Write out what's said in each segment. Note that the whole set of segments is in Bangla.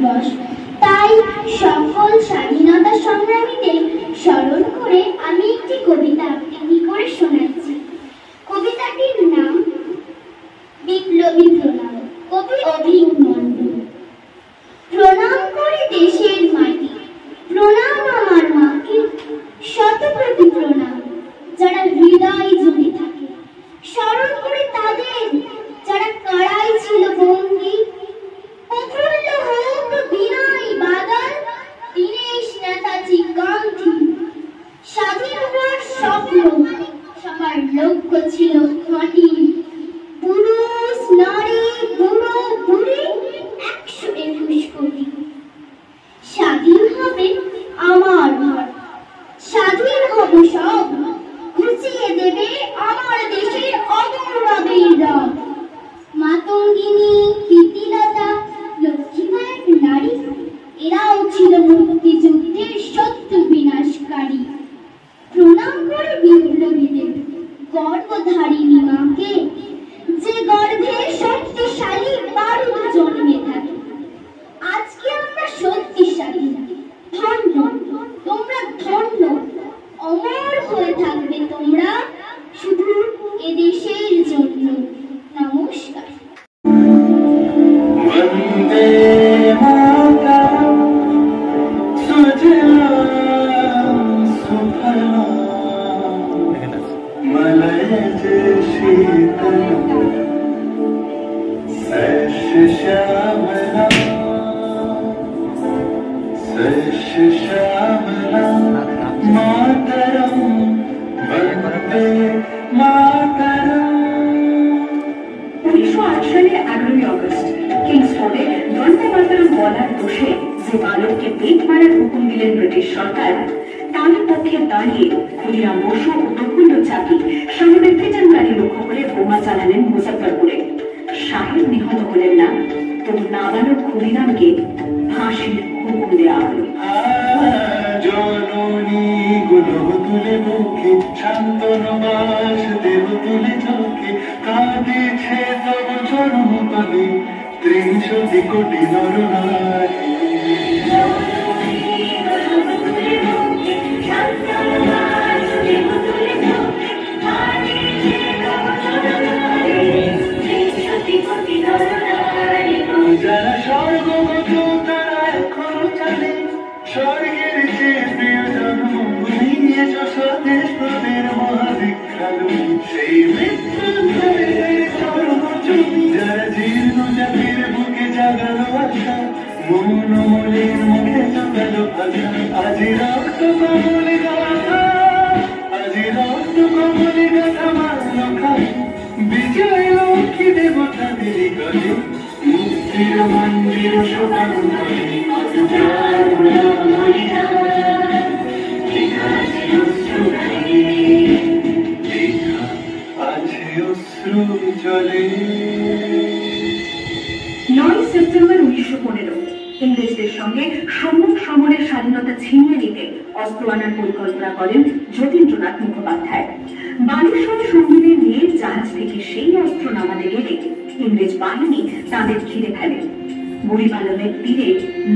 দিবস। তাই সকল স্বাধীনতা সংগ্রামীদের স্মরণ করে আমি একটি কবিতা আবৃত্তি করে শোনাচ্ছি। কবিতাটির নাম বিপ্লবী প্রণাম। কবি অভিক মণ্ডল। প্রণাম করে দেশের মাটি, প্রণাম আমার মাকে, শতপ্রতি প্রণাম যারা হৃদয় জুড়ে থাকে, স্মরণ করে তাদের যারা কারাই ছিল বন্দী। প্রফুল্ল হোক বিনয় বাদল, দীনেশ নেতাজি গান্ধী। স্বাধীন হওয়ার স্বপ্ন সবার লক্ষ্য ছিল খাঁটি। পুরুষ নারী বুড়ো বুড়ি 121 কোটি। স্বাধীন হবে আমার ঘর, স্বাধীন হব সব, ঘুচিয়ে দেবে আমার দেশের অমরবীর রব। মাতঙ্গিনী, প্রীতিলতা, লক্ষ্মীবাঈ নারী, এরাও ছিল মুক্তিযুদ্ধের শত্রু বিনাশকারী। প্রণাম করে বিপ্লবীদের গর্ভধারিণী মাকে, যে গর্ভে শক্তিশালী বারুদ জন্মে থাকে। আজকে আমরা শক্তিশালী, ধন্য, তোমরা ধন্য, অমর হয়ে থাকবে তোমরা শুধু এদেশের জন্য। নমস্কার। वंदे मातरम सुजलाम सुफलाम मलयज शीतल शस्य श्यामलाम मातरम वंदे मातरम। 1908 সালে 11ই আগস্ট কিংসফোর্ডে বন্দে মাতরম বলার দোষে যে বালককে পেট মারার হুকুম দিলেন ব্রিটিশ সরকার, তার পক্ষে দাঁড়িয়ে ক্ষুদিরাম বসু ও প্রফুল্ল চাকি সাহেবের ফিটনকারী লক্ষ্য করে বোমা চালালেন মুজফ্ফরপুরে। সাহেব নিহত হলেন না, তবু নাবালক ক্ষুদিরামকে ফাঁসির হুকুম দেওয়া হল। জননী গুলো তুলে বুকে, শান্তনবাস দেহ তুলে চোখে, কাঁদিছে তব চরণ তলে 30 কোটি নরনারী। যারা স্বর্গগত তারা এখনো চলে, স্বর্গের চেয়ে প্রিয় জন্মভূমি স্বদেশ তোদের মহাদীক্ষালু। সেই মৃত্যুঞ্জয়ের চরণচুমি, যারা জীর্ণ জাতির বুকে জাগালো আশা, মৌনমলির মুখে চোখালো ভাষা। আজি রক্ত কমলে গাথা, আজি রক্ত কমলে গাথা মানল খাই, বিজয় লক্ষ্মী দেবতাদের গলে, মুক্তির মন্দির সোপান করে। আছে অশ্রু জলে। 9 সেপ্টেম্বর 1915 ইংরেজদের সঙ্গে সম্মুখ সমরের স্বাধীনতা ছিনিয়ে নিতে অস্ত্র আনার পরিকল্পনা করেন যতীন্দ্রনাথ মুখোপাধ্যায়। বালেশ্বর সঙ্গীদের নিয়ে জাহাজ থেকে সেই অস্ত্র নামাতে গেলে ইংরেজ বাহিনী তাদের ঘিরে ফেলে। বুড়িপালনের তীরে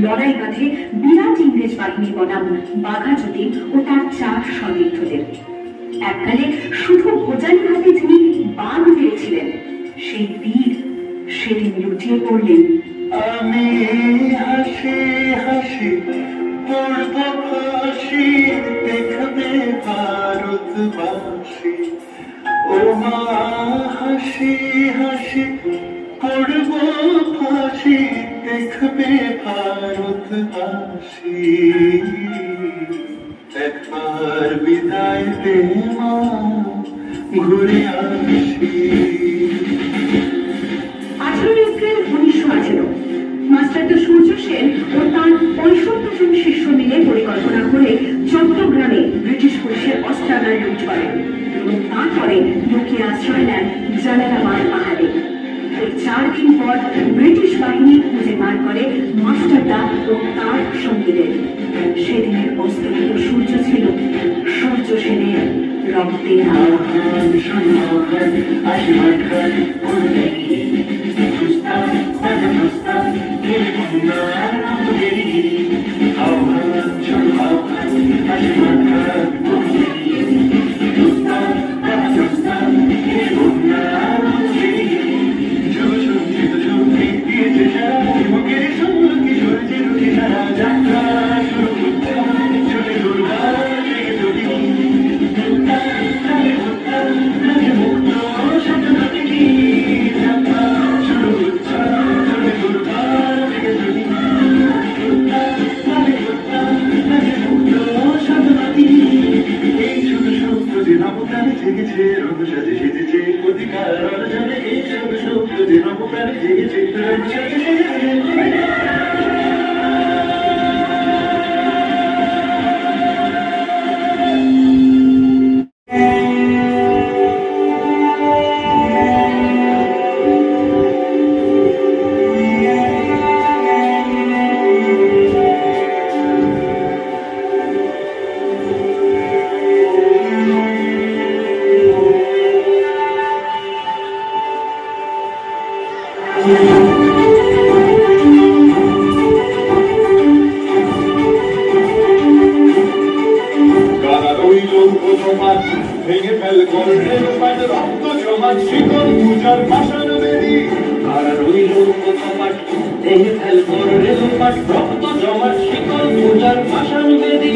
লড়াই বাঁধে বিরাট ইংরেজ বাহিনী বনাম বাঘাযতীন ও তার 4 সতীর্থদের। এককালে শুধু ভোজালি হাতে যিনি বাঘ পেয়েছিলেন, সেই বীর সেদিন লুটিয়ে পড়লেন। আমি হাসি হাসি পড়ব ফাঁসি, দেখবে ভারতবাসী। ও মা হাসি হাসি পড়ব ফাঁসি, দেখবে ভারতবাসী। একবার বিদায় দে মা, ঘুরে আসি। 18 এপ্রিল 1918 মাস্টারদা সূর্য সেন ও তার 65 জন শিষ্য মিলে পরিকল্পনা করে চট্টগ্রামে ব্রিটিশ পুলিশের অস্ত্রাগার লুট করেন এবং তারপরে লুকিয়ে আশ্রয় নেন জালালাবাদ পাহাড়ে। 4 দিন পর ব্রিটিশ বাহিনী খুঁজে বার করে মাস্টারদা ও তার সঙ্গীদের। সেদিনের অস্ত্রহীন সূর্য ছিল সূর্য সেনের রক্তের আশীর্বাদ দেহে ফেল করে লোপাট রক্ত জমাট শিকল পূজার ভাষণ বেদি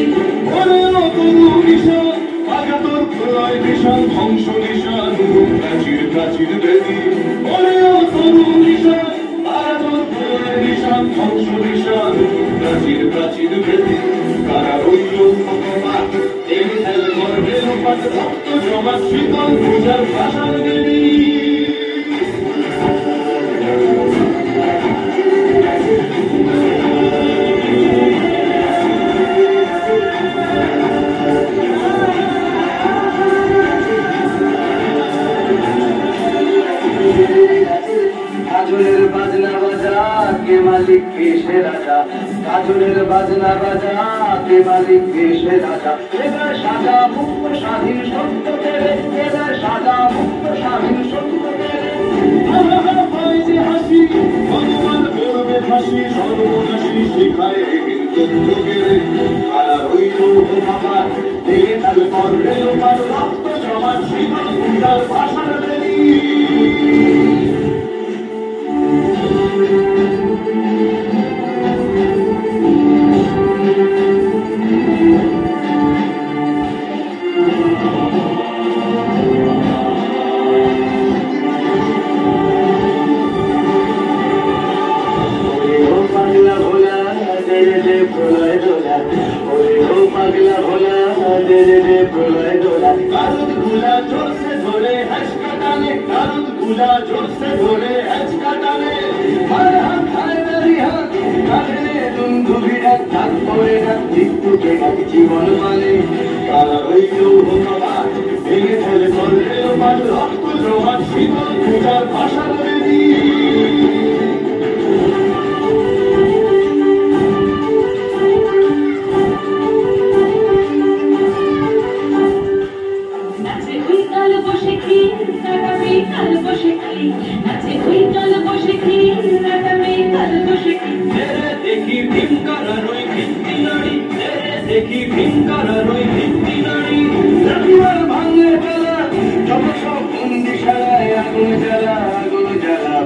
ওরেও তরু নিশা আঘাতর প্রলয় নিশান ধ্বংস নিশান প্রাচীর প্রাচীর বেদি ওরেও তরু নিশা আঘাতর প্রলয় নিশান ধ্বংস নিশান প্রাচীর প্রাচীর বেদি কারা রইল ভগবান দেহে ফেল করে লোপাট রক্ত জমাট শিকল পূজার ভাষণ বেদি কাজলের বাজনা বাজা কে মালিক কে সে রাজা কাজলের বাজনা বাজা কে মালিক কে সে রাজা এবার সাজা মুক্ত স্বাধীন সত্য পেলে এবার সাজা মুক্ত স্বাধীন সত্য পেলে যে হাসি ভগবান করবে ফাঁসি সর্বনাশী শিখায় কিন্তু লোকের কারা রইল বাবা দেহে তাল করবে লোপার রক্ত জমাট শিকল পূজার ভাষার বেদি জীবন মানে কারা রইল ভগবান ভেঙে ফেলে করলে লোপাট রক্ত জমাট শিকল পূজার ভাষার বেদি নাচে ওই কাল বসে কি নাটামে কাল বসে কি নাচে ওই কাল বসে কি নাটামে কাল বসে কি দেখি ভীমকারার ওই ভিত্তি নারী দেখি ভীমকারার ওই ভিত্তি নারী রবিবার ভাঙে বেলা যত সব বন্দি সারায় আগুন জ্বালা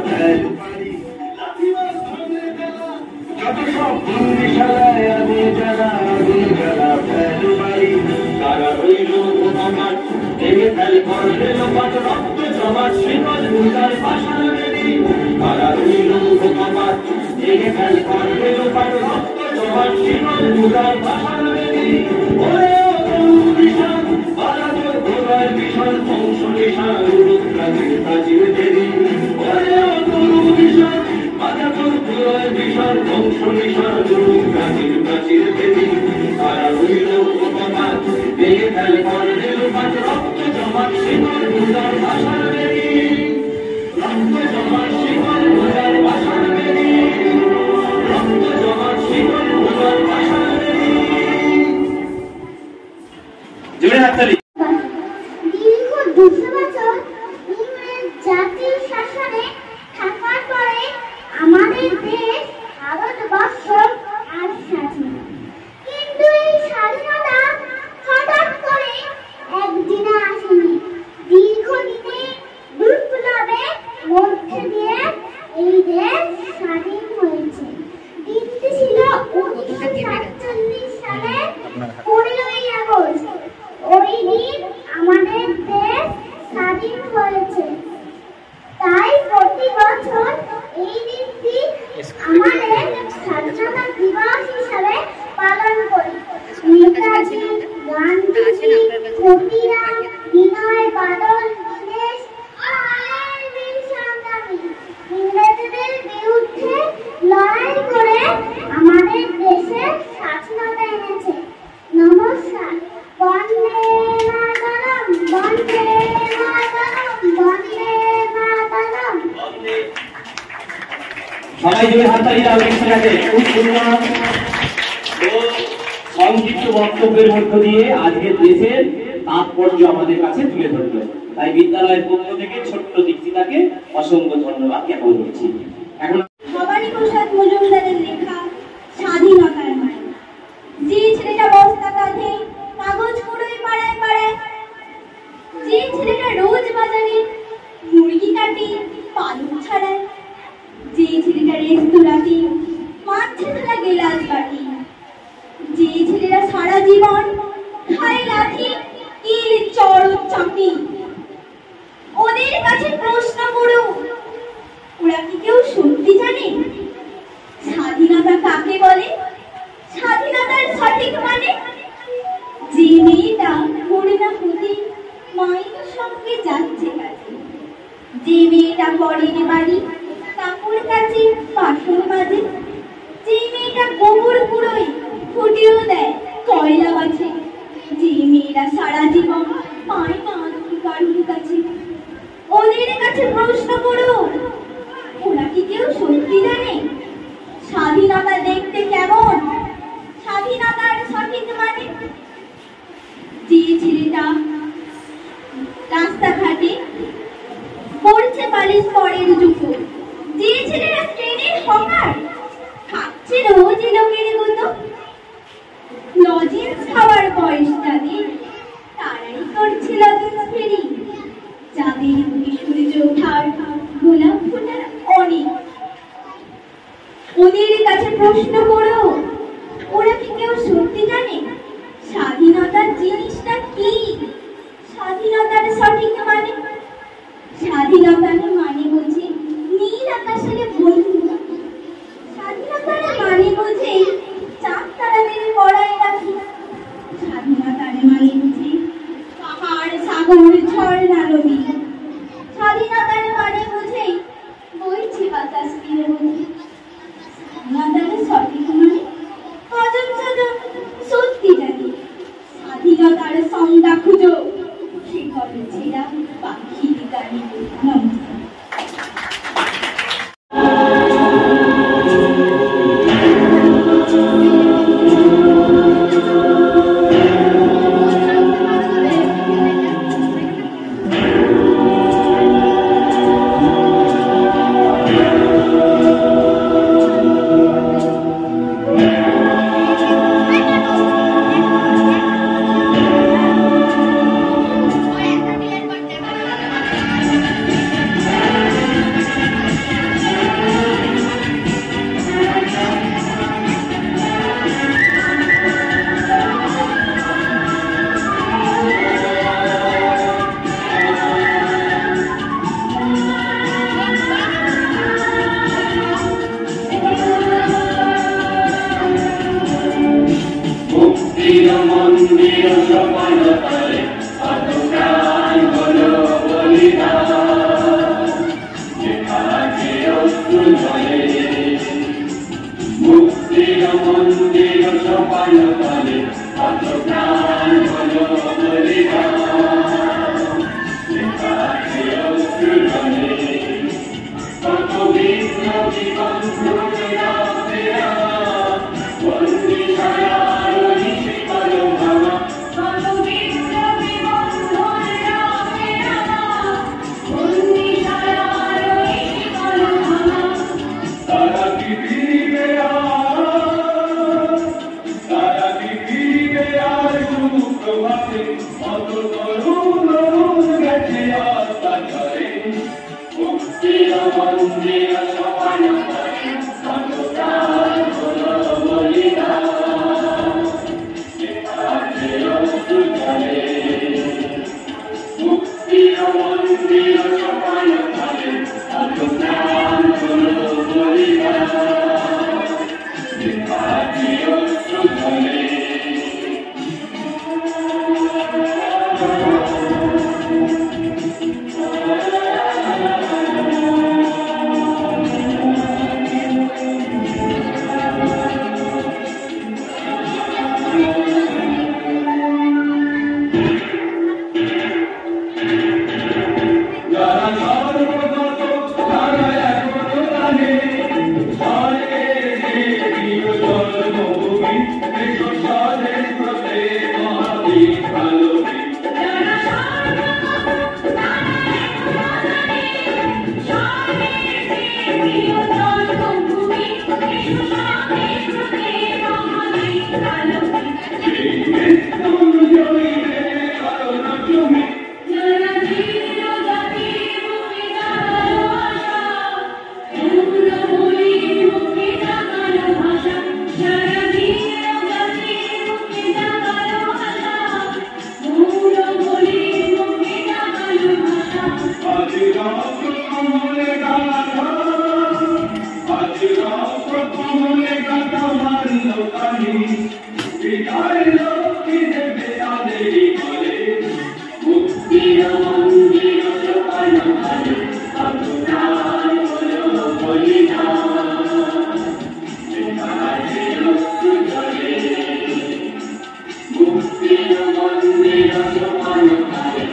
ফেল পারি যত সব বন্দি সারায় আগুন জ্বালা ফেল পারি কারা রইল ভগবান ভেঙে ফেলে করলে লোপাট রক্ত জমাট শিকল পূজার ভাষার বেদি কারা রইল ভগবান ভেঙে ফেলে করলে লোপাট রক্ত জমাট শিকল পূজার ভাষার বেদি ওরেও তরু নিশান বাজাতর প্রলয় ভীষণ ধ্বংস নিশান প্রাচীর প্রাচীর বেদি ওরেও তরু নিশান বাজাতর প্রলয় ভীষণ ধ্বংস নিশান প্রাচীর প্রাচীর বেদি কারা রইল ভগবান ভেঙে ফেলে করলে লোপাট রক্ত জমাট শিকল পূজার ভাষার বেদি রক্ত জমাট শিকল পূজার ভাষার বেদি রক্ত জমাট শিকল পূজার ভাষার বেদি জোরে হাততালি দীর্ঘ 200 বছর ইংরেজ জাতির শাসনে থাকার পরে আমাদের দেশ ভারতবর্ষ আর স্বাধীন। কিন্তু এই স্বাধীনতা হঠাৎ করে একদিনে আসেনি। দীর্ঘদিনের বিপ্লবের মধ্যে দিয়ে এই দেশ স্বাধীন হয়েছে। দিনটি ছিল 1947 সালের 15ই আগস্ট। ওই দিন আমাদের দেশ স্বাধীন হয়েছে। তাই প্রতি বছর এই দিনটি আমাদের স্বাধীনতা দিবস হিসাবে পালন করি। নেতাজি, গান্ধীজি, ক্ষুদিরাম, বিনয় বাদল, দীনেশ আর বীর সংগ্রামী ইংরেজদের বিরুদ্ধে লড়াই করে আমাদের দেশে স্বাধীনতা এনেছে। নমস্কার। বন্দে মাতরম, বন্দে মাতরম, বন্দে মাতরম। সবাই জোরে হাততালি দাও একসাথে। খুব সুন্দর। তো সংক্ষিপ্ত বক্তব্যের মধ্য দিয়ে আজকের দেশের তাৎপর্য আমাদের কাছে তুলে ধরলো। তাই বিদ্যালয়ের পক্ষ থেকে ছোট্ট দীপ্তিতাকে অসংখ্য ধন্যবাদ জ্ঞাপন করছি। এখন ভবানী প্রসাদ মজুমদারের লেখা স্বাধীনতার মানে। যে ছেলেটা বস্তা কাঁধে কাগজ কুড়োয় পাড়ায় পাড়ায়, যে ছেলেটা রোজ বাজারে মুরগি কাটে পালক ছাড়ায়, যে ছেলেটা রেস্তোরাঁতে স্বাধীনতা কাকে বলে? স্বাধীনতার সঠিক মানে? যে মেয়েটা পড়ে না পুঁথি, মায়ের সঙ্গে যাচ্ছে কাজে। যে মেয়েটা পরের বাড়ি, কাকুর কাছে বাসন মাজে। যে মেয়েটা গোবর কুড়োয়, ফুটিয়েও দেয় কয়লা বাছে। যে মেয়েরা সারা জীবন পায় না আত্মী কারুর কাছে। ওদের কাছে প্রশ্ন করো, ওরা কি কেউ সত্যি জানে স্বাধীনতা দেখতে কেমন? স্বাধীনতার সঠিক মানে? যে ছেলেটা রাস্তাঘাটে পড়ছে পালিশ পরের জুতো, যে ছেলেরা ট্রেনের হকার খাচ্ছে রোজ লোকের গুতো, লজেন্স খাওয়ার বয়স যাদের তারাই করছে লজেন্স ফেরি। যাদের মুখে সূর্য ওঠার গোলাপ ফোটার অনেক, ওদের কাছে প্রশ্ন করো, ওরা কি কেউ সত্যি জানে স্বাধীনতার জিনিসটা কি? স্বাধীনতার সঠিক মানে? স্বাধীনতার মানে বোঝে নীল আকাশের বন্ধু। স্বাধীনতার মানে বোঝে চাঁদ তারা মেরে পড়ায় রাখি। স্বাধীনতার মানে বোঝে পাহাড় সাগর ঝর্ণা নদী। স্বাধীনতার মানে বোঝে বইছে বাতাস তীরবর্তী। স্বাধীনতার সঠিক মানে কজন সজন সত্যি জানি। স্বাধীনতার সংজ্ঞা খুঁজো, সে করে ছেড়া পাখির গাড়ি। নমস্কার। Adira, লোকানি বিদায় লক্ষ্মী দেবে আদেরি বলে মুক্তির মন্দির সোপান ভাবে আপনার হলো বলিদান বিদায়ের সুজলে মুক্তির মন্দির সোপান ভাবে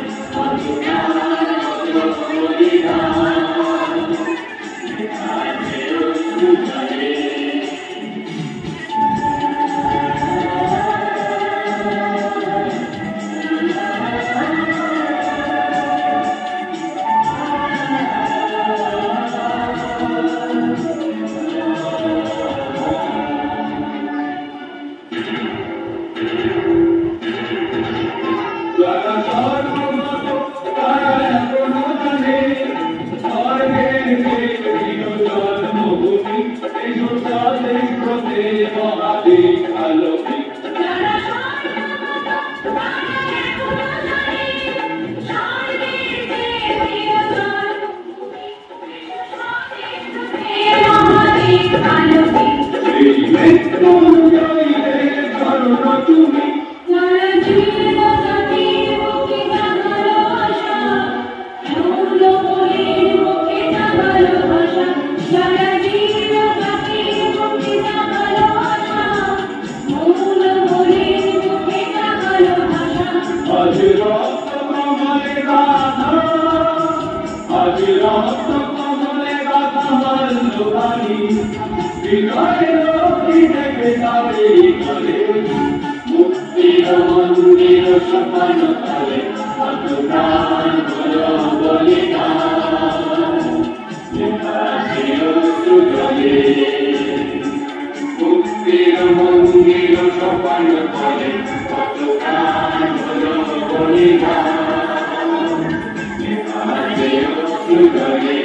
আপনার হলো বলিদান বিদায়ের সুজলে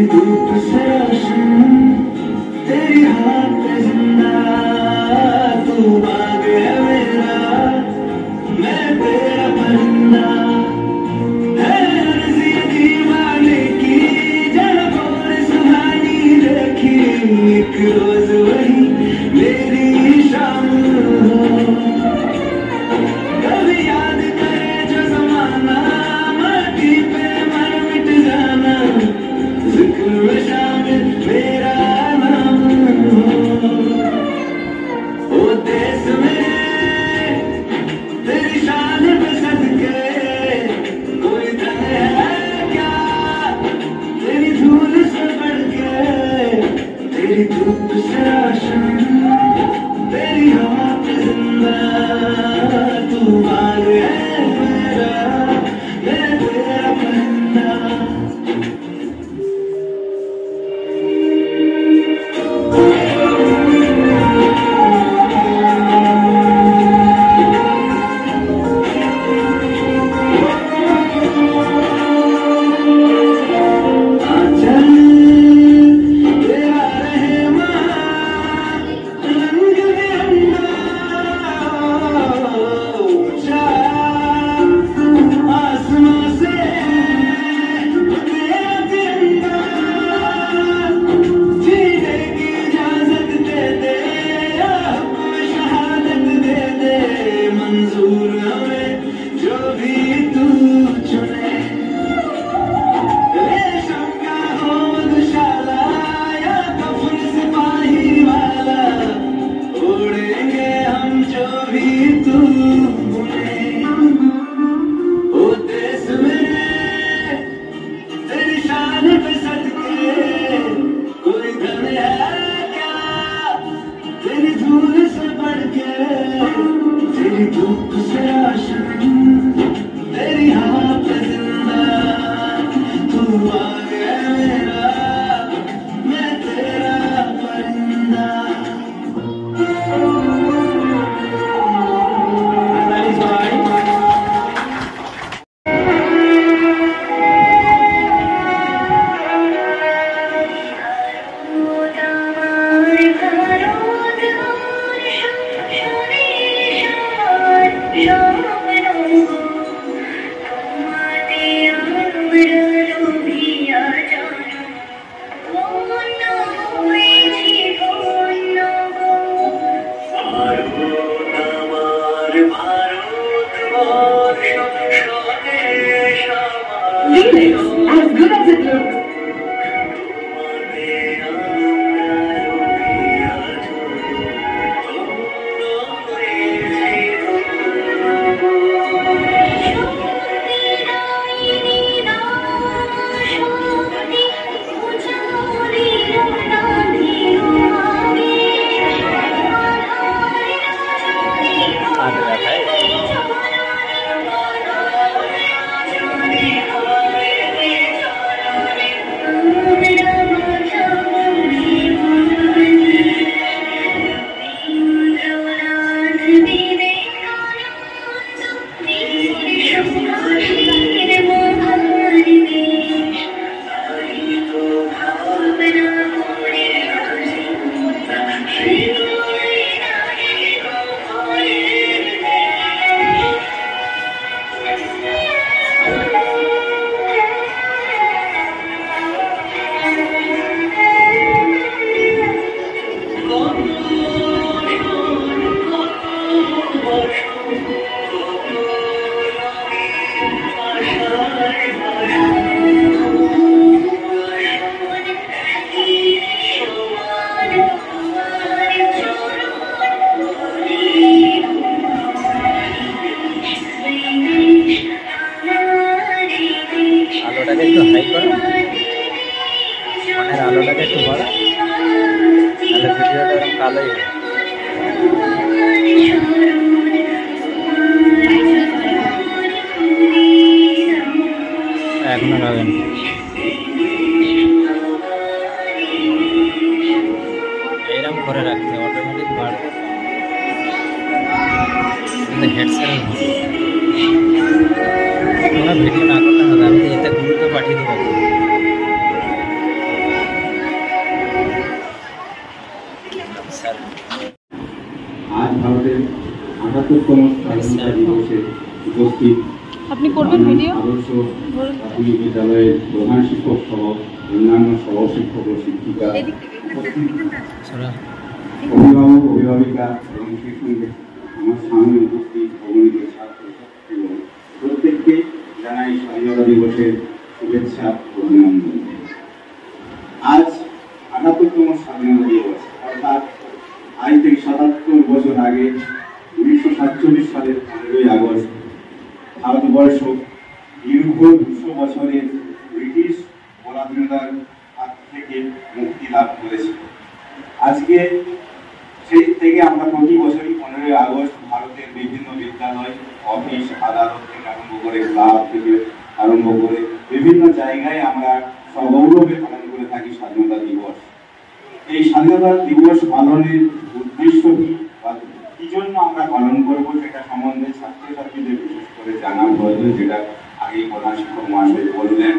तेरी धूप से रोशन, तेरी हवा पे जिंदा, तू बाग है मेरा, मैं तेरा परिंदा। है अर्ज़ी दीवाने की, जब और सुहानी देखी, एक रोज वही मेरी शाम हो। कभी याद करे जो ज़माना, माटी पे मर मिट जाना, जिक्र में शामिल मेरा नाम हो। ओ देश में तेरी शान पे सदके, कोई धन है क्या तेरी धूल से बढ़ के, तेरी धूप से रोशन, तेरी हवा पे जिंदा, तू बाग है मेरा, मैं तेरा परिंदा। आंचल तेरा रहमान, रंग बिरंगा, ऊंचा आसमां से तेरा तिरंगा, जीने की इजाजत दे दे, हमें शहादत दे दे, मंजूर हमें जो भी तू चुने। रेशम का हो मधुशाला या कफन सिपाही वाला, उड़ेंगे हम जो भी तू बुने। ओ देश में तेरी शान पे सदके, कोई धन है क्या तेरी धूल से बढ़ के, तेरी धूप से रोशन, तेरी हवा पे जिंदा, तू बाग है मेरा, मैं तेरा परिंदा। Remix, as good as it looks. আলোটাকে একটু হাই করো, ফোনের আলোটাকে একটু বাড়া, তাহলে ভিডিওটা এরকম কালোই হবে। এখনো হবে না, এইরকম করে রাখতে অটোমেটিক বাড়বে, হেডসেট তোমরা ভিডিও না করতে হবে, আমি এতে গ্রুপে পাঠিয়ে দেবো। ৭৭তম স্বাধীনতা দিবসে উপস্থিত আপনি করবেন ভিডিও আদর্শ প্রাথমিক বিদ্যালয়ের প্রধান শিক্ষক সহ অন্যান্য সহশিক্ষক ও শিক্ষিকা, অভিভাবক অভিভাবিকা এবং সেই সঙ্গে আমার সামনে উপস্থিত অগণিত ছাত্রছাত্রী এবং প্রত্যেককে জানাই স্বাধীনতা দিবসের শুভেচ্ছা ও অভিনন্দন। আজ ৭৮তম স্বাধীনতা দিবস, অর্থাৎ আজ থেকে ৭৭ বছর আগে ১৯৪৭ সালের ১৫ই আগস্ট ভারতবর্ষ দীর্ঘ ২০০ বছরের ব্রিটিশ পরাধীনতার হাত থেকে মুক্তি লাভ করেছে। আজকে সেই থেকে আমরা প্রতি বছরই 15ই আগস্ট ভারতের বিভিন্ন বিদ্যালয়, অফিস, আদালত থেকে আরম্ভ করে ক্লাব থেকে আরম্ভ করে বিভিন্ন জায়গায় আমরা সগৌরবে পালন করে থাকি স্বাধীনতা দিবস। এই স্বাধীনতা দিবস পালনের উদ্দেশ্য কি বা কি জন্য আমরা পালন করব সেটা সম্বন্ধে ছাত্রছাত্রীদের বিশেষ করে জানা প্রয়োজন, যেটা আগেই প্রধান শিক্ষক মহাশয় বললেন।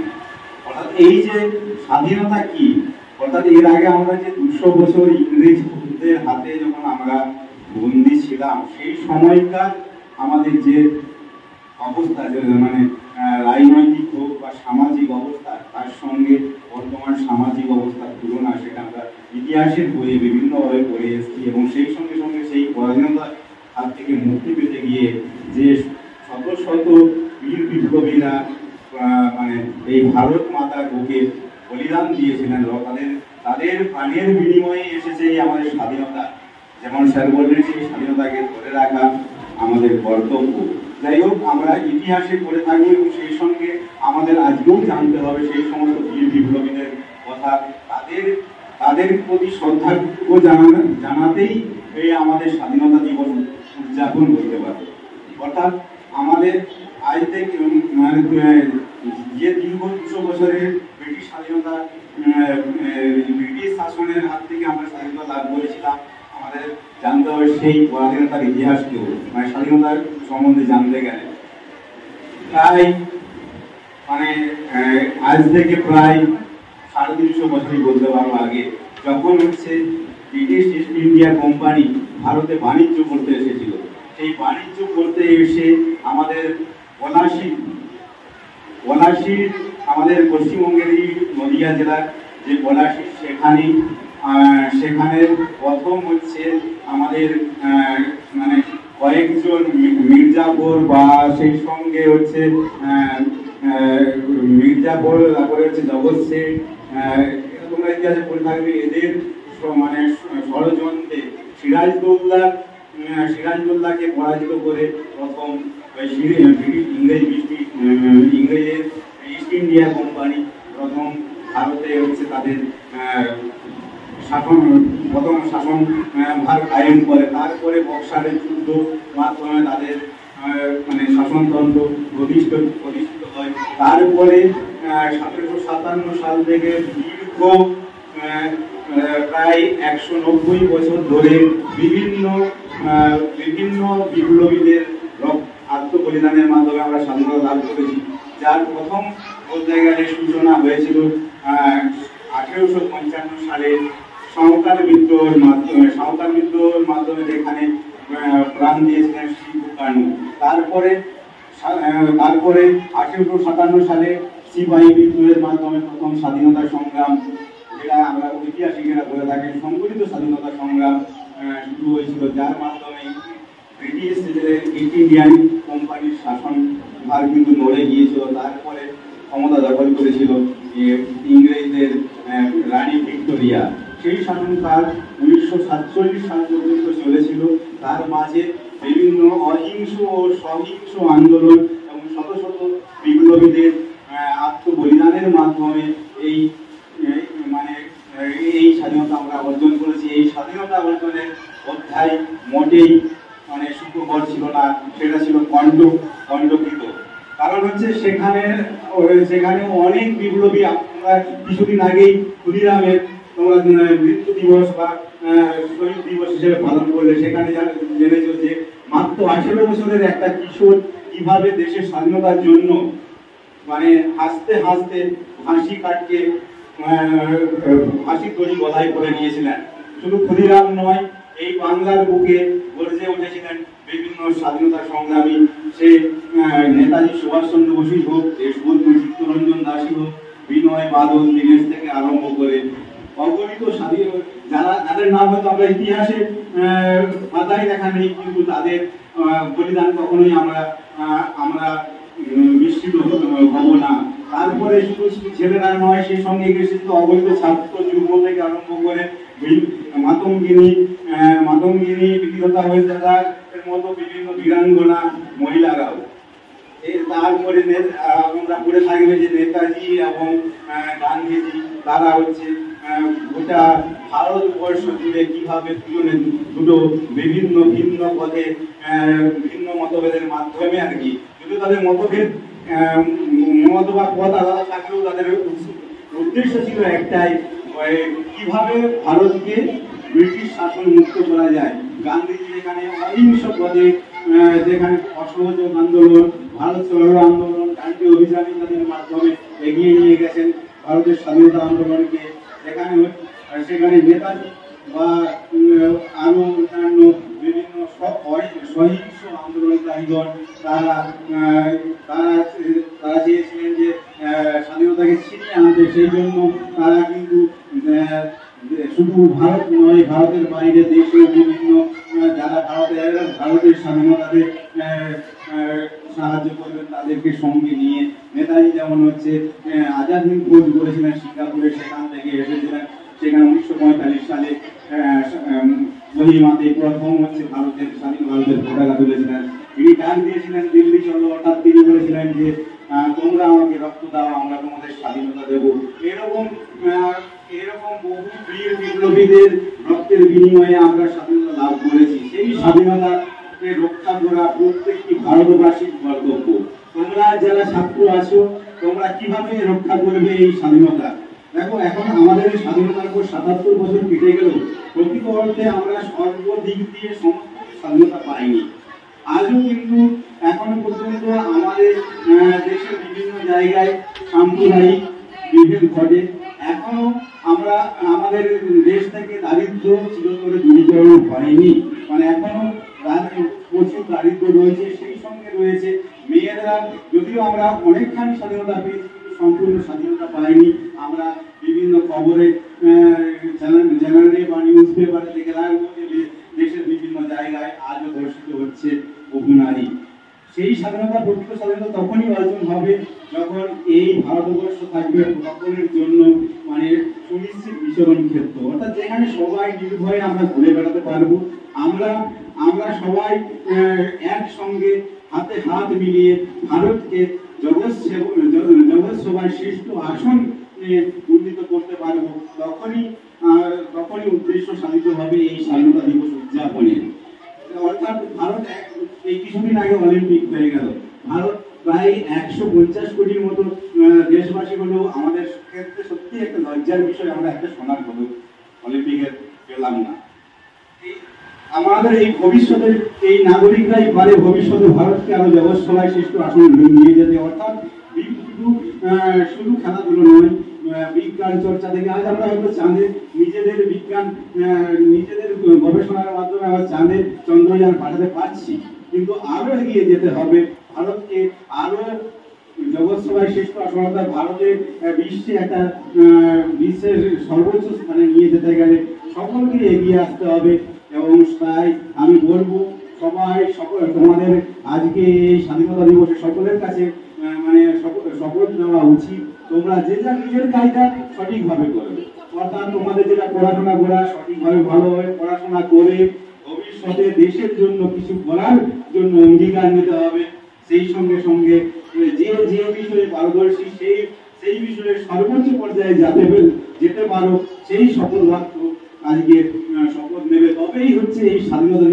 অর্থাৎ এই যে স্বাধীনতা কি, অর্থাৎ এর আগে আমরা যে 200 বছর ইংরেজদের হাতে যখন আমরা বন্দী ছিলাম, সেই সময়কার আমাদের যে অবস্থা, মানে রাজনৈতিক হোক বা সামাজিক অবস্থা, তার সঙ্গে বর্তমান সামাজিক অবস্থার তুলনা সেটা আমরা ইতিহাসের বইয়ে বিভিন্নভাবে পড়ে এসেছি। এবং সেই সঙ্গে সঙ্গে সেই পরাধীনতার হাত থেকে মুক্তি পেতে গিয়ে যে শত শত বীর বিপ্লবীরা মানে এই ভারত মাতার বুকে বলিদান দিয়েছিলেন, তাদের প্রাণের বিনিময়ে এসেছে এই আমাদের স্বাধীনতা। যেমন স্যার বললেন, সেই স্বাধীনতাকে ধরে রাখা আমাদের কর্তব্য। যাই হোক, আমরা ইতিহাসে পড়ে থাকবো এবং সেই সঙ্গে আমাদের আজকেও জানতে হবে সেই সমস্ত বীর বিপ্লবীদের কথা, তাদের প্রতি শ্রদ্ধার্ঘ্য জানাতেই এই আমাদের স্বাধীনতা দিবস উদযাপন করতে পারে। অর্থাৎ আমাদের আজ থেকে যে দীর্ঘ 200 বছরের ব্রিটিশ স্বাধীনতা, ব্রিটিশ শাসনের হাত থেকে আমরা স্বাধীনতা লাভ করেছিলাম, আমাদের জানতে হবে সেই স্বাধীনতার ইতিহাসকেও, মানে স্বাধীনতার সম্বন্ধে জানতে গেলে প্রায় আজ থেকে প্রায় 350 বছরই বলতে পারবো আগে, যখন ব্রিটিশ ইস্ট ইন্ডিয়া কোম্পানি ভারতে বাণিজ্য করতে এসেছিল, সেই বাণিজ্য করতে এসে আমাদের পলাশী আমাদের পশ্চিমবঙ্গের এই নদিয়া জেলার যে পলাশী, সেখানে প্রথম আমাদের মানে কয়েকজন মির্জাপুর বা সেই সঙ্গে মির্জাপুর, তারপরে জগৎ শেঠ, তোমরা ইতিহাসে পড়ে থাকবে, এদের মানে ষড়যন্ত্রে সিরাজদৌল্লাকে পরাজিত করে প্রথম ইংরেজের ইস্ট ইন্ডিয়া কোম্পানি প্রথম ভারতে তাদের প্রথম শাসন ভার কায়েম করে। তারপরে বক্সারের যুদ্ধ মাধ্যমে তাদের মানে শাসনতন্ত্র প্রতিষ্ঠিত হয়। তারপরে 1757 সাল থেকে দীর্ঘ প্রায় 190 বছর ধরে বিভিন্ন বিপ্লবীদের আত্মবলিদানের মাধ্যমে আমরা স্বাধীনতা লাভ করেছি, যার প্রথম বলতে গেলে সূচনা হয়েছিল 1855 সালে সাঁওতাল বিদ্রোহের মাধ্যমে যেখানে প্রাণ দিয়েছিলেন শিবু কানু। তারপরে 1857 সালে সিপাহী বিদ্রোহের মাধ্যমে প্রথম স্বাধীনতা সংগ্রাম, যেটা আমরা ঐতিহাসিকেরা বলে থাকেন সংগঠিত স্বাধীনতা সংগ্রাম শুরু হয়েছিল, যার মাধ্যমে ব্রিটিশ ইস্ট ইন্ডিয়ান কোম্পানির শাসন ভার কিন্তু নড়ে গিয়েছিল। তারপরে ক্ষমতা দখল করেছিল ইংরেজদের রানী ভিক্টোরিয়া। সেই শাসনকাল 1947 সাল পর্যন্ত চলেছিল। তার মাঝে বিভিন্ন অহিংস ও সহিংস আন্দোলন এবং শত শত বিপ্লবীদের আত্মবলিদানের মাধ্যমে এই স্বাধীনতা আমরা অর্জন করেছি। এই স্বাধীনতা অর্জনের অধ্যায় মোটেই সুখকর ছিল না, সেটা ছিল কণ্টকিত। কারণ সেখানে অনেক বিপ্লবী, আমরা কিছুদিন আগেই ক্ষুদিরামের তোমরা মৃত্যু দিবস বা শহীদ দিবস হিসেবে পালন করলে, সেখানে জেনেছো যে মাত্র 18 বছরের একটা কিশোর কিভাবে দেশের স্বাধীনতার জন্য হাসতে হাসতে ফাঁসি কাটকে ফাঁসি তৈরি গলায় করে নিয়েছিলেন। শুধু ক্ষুদিরাম নয়, এই বাংলার বুকে গর্জে উঠেছিলেন বিভিন্ন স্বাধীনতা সংগ্রামী, সে নেতাজি সুভাষচন্দ্র বসুই হোক, দেশবন্ধু চিত্তরঞ্জন দাসই হোক, বিনয় বাদল দীনেশ থেকে আরম্ভ করে অগণিত স্বাধীন যাদের নাম হয়তো আমরা ইতিহাসে পাতায় দেখা নেই, কিন্তু তাদের বলিদান কখনোই আমরা বিস্মৃত হব না। তারপরে শুধু ছেলেরা নয়, সেই সঙ্গে এসেছে অবৈধ ছাত্র যুগ থেকে আরম্ভ করে মাতঙ্গিনী বিকৃততা হয়েছে এর মতো বিভিন্ন বীরাঙ্গনা মহিলারাও। তারপরে আমরা পড়ে থাকবে যে নেতাজি এবং গান্ধীজি, তারা হচ্ছে গোটা ভারতবর্ষ জুড়ে কিভাবে দুটো বিভিন্ন ভিন্ন পথে ভিন্ন মতভেদের মাধ্যমে আর কি, যদি তাদের মতভেদ মত বা পথ আলাদা থাকলেও তাদের উদ্দেশ্য ছিল একটাই, কিভাবে ভারতকে ব্রিটিশ শাসন মুক্ত করা যায়। গান্ধীজি এখানে অহিংস পথে, যেখানে অসহযোগ আন্দোলন, ভারত চলো আন্দোলন, গান্ধী অভিযান ইত্যাদির মাধ্যমে এগিয়ে নিয়ে গেছেন ভারতের স্বাধীনতা আন্দোলনকে। সেখানে নেতাজি বা আরো অন্যান্য বিভিন্ন সহিংস আন্দোলনকারীগণ তারা চেয়েছিলেন যে স্বাধীনতাকে ছিনিয়ে আনতে। সেই জন্য তারা কিন্তু শুধু ভারত নয়, ভারতের বাইরে দেশের বিভিন্ন যারা ভারতের স্বাধীনতাকে সাহায্য করবেন তাদেরকে সঙ্গে নিয়ে, নেতাজি যেমন হচ্ছে আজাদ হিন্দ ফৌজ করেছিলেন সিঙ্গাপুরে, সেখান থেকে এসেছিলেন। সেখানে 1945 সালে কোহিমাতে প্রথম হচ্ছে স্বাধীন ভারতের পতাকা তুলেছিলেন। তিনি ডাক দিয়েছিলেন দিল্লি চলো, অর্থাৎ তিনি বলেছিলেন যে তোমরা আমাকে রক্ত দাও, আমরা তোমাদের স্বাধীনতা দেব। এরকম বহু বীর বিপ্লবীদের রক্তের বিনিময়ে আমরা স্বাধীনতা লাভ করেছি। সেই স্বাধীনতাকে রক্ষা করা প্রত্যেকটি ভারতবাসীর কর্তব্য। তোমরা যারা ছাত্র আছো, তোমরা কিভাবে রক্ষা করবে এই স্বাধীনতা? দেখো, এখন আমাদের স্বাধীনতার পর 77 বছর কেটে গেল, প্রকৃত অর্থে আমরা সর্বদিক দিয়ে সমস্ত স্বাধীনতা পাইনি। আজও কিন্তু এখনো পর্যন্ত আমাদের দেশের বিভিন্ন জায়গায় সাম্প্রদায়িক বিভেদ ঘটে। এখনো আমাদের দেশ থেকে দারিদ্র চিরতরে দূরীকরণ হয়নি, মানে এখনো প্রচুর দারিদ্র রয়েছে। সেই সঙ্গে রয়েছে মেয়েরা, যদিও আমরা অনেকখানি স্বাধীনতা পেয়েছি, সম্পূর্ণ স্বাধীনতা পাইনি। আমরা বিভিন্ন খবরে চ্যানেলে বা নিউজ পেপারে দেখে রাখবো যে দেশের বিভিন্ন জায়গায় আজও ধর্ষিত হচ্ছে বহু নারী। সেই স্বাধীনতা, প্রকৃত স্বাধীনতা তখনই অর্জন হবে যখন এই ভারতবর্ষ থাকবে সকলের জন্য মানে সুনিশ্চিত বিচরণ ক্ষেত্র, অর্থাৎ যেখানে সবাই নির্ভয়ে আমরা ঘুরে বেড়াতে পারবো। আমরা সবাই একসঙ্গে হাতে হাত মিলিয়ে ভারতকে জগৎসভায় শ্রেষ্ঠ আসন উন্নীত করতে পারবো। তখনই উদ্দেশ্য সাধিত হবে এই স্বাধীনতা দিবস উদযাপনে। অর্থাৎ ভারত এই কিছুদিন আগে অলিম্পিক হয়ে গেল। ভারত প্রায় 150 কোটির মতো দেশবাসী হলেও আমাদের ক্ষেত্রে সত্যি একটা লজ্জার বিষয়, আমরা একটা সোনার পদক অলিম্পিকের পেলাম না। আমাদের এই ভবিষ্যতের এই নাগরিকরাই পারে ভবিষ্যতে ভারতকে আরো জগৎসভায় শ্রেষ্ঠ আসন নিয়ে যেতে। অর্থাৎ শুধু খেলাধুলো নয়, বিজ্ঞান চর্চা থেকে আজ আমরা হয়তো চাঁদে নিজেদের গবেষণার মাধ্যমে আমরা চাঁদে চন্দ্রযান পাঠাতে পারছি, কিন্তু আরো এগিয়ে যেতে হবে। ভারতকে আরো জগৎসভায় শ্রেষ্ঠ আসন, অর্থাৎ ভারতের বিশ্বের সর্বোচ্চ স্থানে নিয়ে যেতে গেলে সকলকে এগিয়ে আসতে হবে। এবং তাই আমি বলবো তোমাদের আজকে এই স্বাধীনতা দিবসে সকলের কাছে মানে শপথ নেওয়া উচিত। তোমরা যে যা নিজের কাজটা সঠিকভাবে করবে, অর্থাৎ তোমাদের যেটা পড়াশোনা করা সঠিকভাবে ভালোভাবে পড়াশোনা করে ভবিষ্যতে দেশের জন্য কিছু করার জন্য অঙ্গীকার নিতে হবে। সেই সঙ্গে সঙ্গে যে বিষয়ে পারদর্শী সেই বিষয়ে সর্বোচ্চ পর্যায়ে যেতে পারো, সেই শপথ বাক্য আজকে শপথ নেবে। তবেই হচ্ছে এই স্বাধীনতা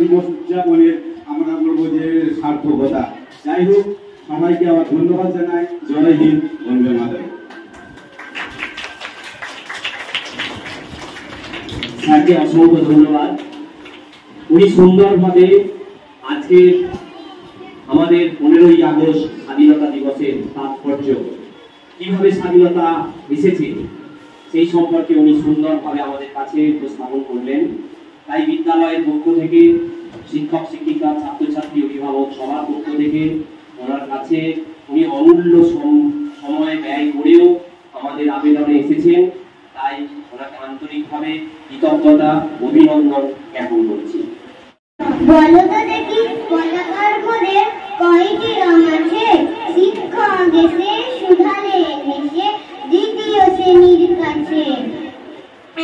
দিবস উদযাপনের আমরা বলবো যে সার্থকতা। যাই হোক, সবাইকে আবার ধন্যবাদ জানাই। জয় হিন্দ, বন্দে মাতরম। স্যারকে অসংখ্য ধন্যবাদ। উনি সুন্দরভাবে আজকে আমাদের 15ই আগস্ট স্বাধীনতা দিবসের তাৎপর্য, কিভাবে স্বাধীনতা এসেছে সেই সম্পর্কে উনি সুন্দরভাবে আমাদের কাছে উপস্থাপন করলেন। তাই বিদ্যালয়ের পক্ষ থেকে শিক্ষক শিক্ষিকা ছাত্রছাত্রী অভিভাবক সবার পক্ষ থেকে ওনার কাছে উনি অমূল্য সময় ব্যয় করেও আমাদের আবেদনে এসেছেন, তাই ওনাকে আন্তরিকভাবে কৃতজ্ঞতা অভিনন্দন জ্ঞাপন করছি। বলো তো দেখি পতাকার মধ্যে কয়টি রং আছে? শিক্ষক এসে শুধালে হেসে দ্বিতীয় শ্রেণীর কাছে।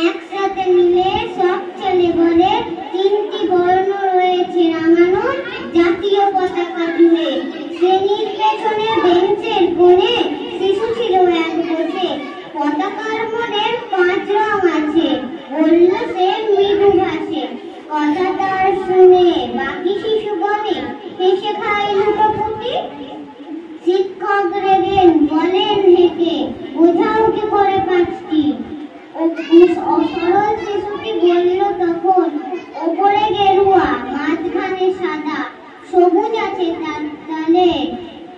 একসাথে মিলে সব ছেলে বলে তিনটি বর্ণ রয়েছে রাঙানো জাতীয় পতাকা জুড়ে। শ্রেণীর পেছনে বেঞ্চের কোণে শিশু ছিল এক বসে। পতাকার মধ্যে 5 রং আছে, বলল সে মৃদু ভাষে। কথা তার শুনে বাকি শিশু বলে হেসে খায় লুটোপুটি। শিক্ষক রেগেন বলেন হেঁকে বোঝাও কি করে 5টি। সরল শিশুটি বলল তখন ওপরে গেরুয়া মাঝখানে সাদা, সবুজ আছে তার তলে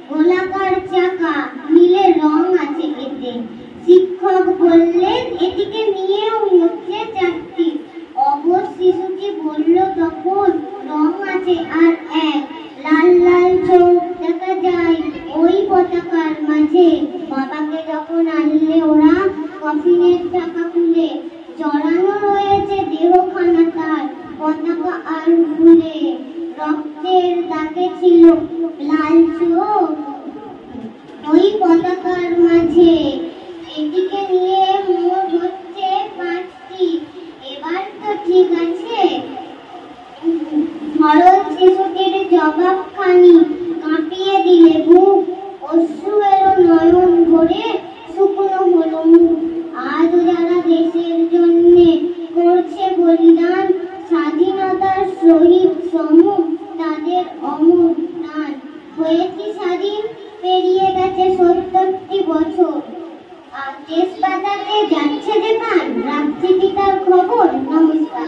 গোলাকার চাকা, নীলে রং আছে এতে। শিক্ষক বললেন এটিকে নিয়েও হচ্ছে 4টি। অবশ শিশুটি বলল তখন রং আছে আর এক, লাল লাল চোখ দেখা যায় ওই পতাকার মাঝে। বাবাকে যখন আনলে ওরা কফিনের চাকা খুলে, জড়ানো রয়েছে দেহখানা তার পতাকা আর ফুলে। রক্তের দাগে ছিল লাল চোখ ওই পতাকার মাঝে। এটিকে নিয়ে মোট হচ্ছে 5টি। এবার তো ঠিক আছে। সরল শিশুটির জবাবখানি কাঁপিয়ে দিলে বুক, অশ্রু এলো নয়ন ভরে, শুকনো হলো মুখ। আজ যারা দেশের জন্যে করছে বলিদান, স্বাধীনতার শহীদ সমূহ তাদের অমর প্রাণ। হয়েছি স্বাধীন, পেরিয়ে গেছে 70টি বছর। আর দেশ বাঁচাতে যাচ্ছে যে প্রাণ, রাখছি কি তার খবর? নমস্কার।